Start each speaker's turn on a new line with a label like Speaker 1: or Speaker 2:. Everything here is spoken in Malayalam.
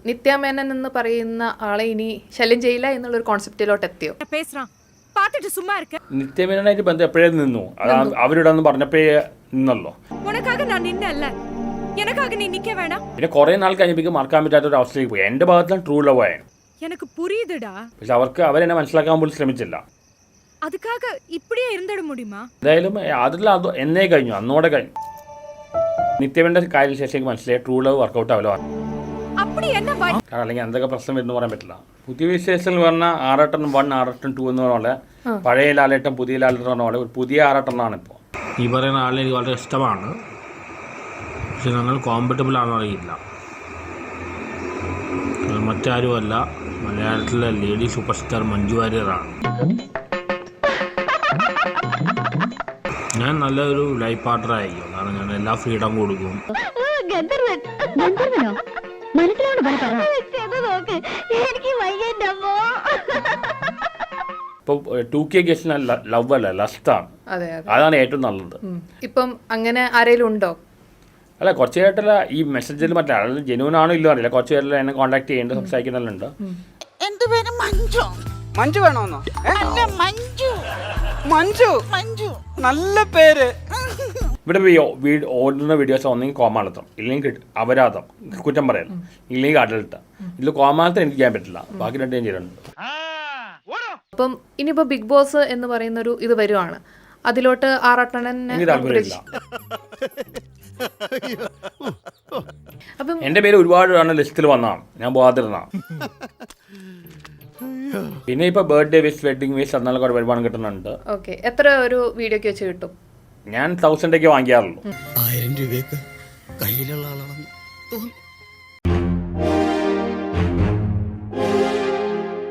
Speaker 1: നിത്യ മേനൻ എന്ന് പറയുന്ന ആളെ ഇനി ശല്യം ചെയ്യില്ല എന്നുള്ളൊരു കോൺസെപ്റ്റിലോട്ട് എത്തിയോ?
Speaker 2: നിത്യമേനായിട്ട് ബന്ധം എപ്പോഴേ നിന്നു. അവരുടെ ഒന്ന് പറഞ്ഞപ്പോഴേ നിന്നല്ലോ. പിന്നെ കുറെ നാൾ കഴിഞ്ഞപ്പോൾ മറക്കാൻ പറ്റാത്ത ഒരു അവസ്ഥയിലേക്ക് പോയി. എന്റെ ഭാഗത്താണ് ട്രൂ ലവ് ആയിരുന്നു. പക്ഷെ അവർക്ക് അവരെന്നെ മനസ്സിലാക്കാൻ പോലും ശ്രമിച്ചില്ല. എന്തായാലും അതിൽ അത് എന്നേ കഴിഞ്ഞു, അന്നോടെ കഴിഞ്ഞു. നിത്യമേന്റെ കാര്യം ശേഷം മനസ്സിലായി ട്രൂ ലവ് വർക്കൗട്ട് ആവല്ലോ. കാരണം അല്ലെങ്കിൽ എന്തൊക്കെ പ്രശ്നം വരുന്നു പറയാൻ പറ്റില്ല. പുതിയ വിശേഷങ്ങൾ പറഞ്ഞാൽ ആറാട്ടൻ 1 ആറാട്ടൻ 2 എന്ന് പറഞ്ഞ പോലെ പഴയ ലാലേട്ടൻ പുതിയ ലാലേട്ടൻ പറഞ്ഞ പോലെ ഒരു പുതിയ ആറാട്ടനാണ് ഇപ്പോൾ.
Speaker 3: ഈ പറയുന്ന ആളിനെ എനിക്ക് വളരെ ഇഷ്ടമാണ്. പക്ഷെ ഞങ്ങൾ കോമ്പറ്റബിൾ ആണെന്ന് അറിയില്ല. മറ്റാരുമല്ല, മലയാളത്തിലെ ലേഡി സൂപ്പർ സ്റ്റാർ മഞ്ജു വാര്യറാണ്. ഞാൻ നല്ലൊരു ലൈഫ് പാർട്ണർ ആയിരിക്കും. കാരണം ഞാൻ എല്ലാ ഫ്രീഡം കൊടുക്കും.
Speaker 2: ഇപ്പോൾ 2K കേസിന് ലവ് അല്ല, ലസ്റ്റാണ്. അതാണ് ഏറ്റവും നല്ലത്.
Speaker 1: ഇപ്പം അങ്ങനെ ആരെങ്കിലും ഉണ്ടോ?
Speaker 2: അല്ല, കുറച്ച് പേരായിട്ടല്ല ഈ മെസ്സേജിൽ മറ്റേ അതായത് ജെന്യൂൻ ആണോ ഇല്ലോ അറിയില്ല. കുറച്ച് പേരെല്ലാം എന്നെ കോൺടാക്ട് ചെയ്യുന്നുണ്ട്, സംസാരിക്കുന്നുണ്ട്.
Speaker 4: എന്റെ പേര് മഞ്ജു.
Speaker 5: മഞ്ജു വേണോന്നോ?
Speaker 4: മഞ്ജു
Speaker 5: മഞ്ജു നല്ല പേര്.
Speaker 2: ഇവിടെ ഓടുന്ന വീഡിയോസ് ഒന്നെങ്കിൽ കോമാളിത്തം, ഇല്ലെങ്കിൽ അപരാധം, കുറ്റം പറയൽ, ഇല്ലെങ്കിൽ അഡൽട്ട്. ഇതിൽ കോമാളിത്തം എനിക്ക് ചെയ്യാൻ പറ്റില്ല. ബാക്കി 2 ഞാൻ ചെയ്തിട്ടുണ്ട്.
Speaker 1: അപ്പം ഇനിയിപ്പോ ബിഗ് ബോസ് എന്ന് പറയുന്നൊരു ഇത് വരുവാണ്. അതിലോട്ട് ആറാട്ടണൻ അപ്പം
Speaker 2: എന്റെ പേര് ഒരുപാട് ലിസ്റ്റിൽ വന്നതാണ്, ഞാൻ പോകാതിരുന്നതാണ്. പിന്നെ ഇപ്പൊ ബർത്ത്ഡേ വിഷ്, വെഡിങ് വിഷ്, എന്നാലും കുറെ വരുമാനം കിട്ടുന്നുണ്ട്.
Speaker 1: ഓക്കെ, എത്ര ഒരു വീഡിയോക്ക് വെച്ച് കിട്ടും?
Speaker 2: ഞാൻ 1000 വാങ്ങിക്കാറുള്ളൂ.
Speaker 6: 1000 രൂപയൊക്കെ കയ്യിലുള്ള ആളാണെന്ന് തോന്നുന്നു.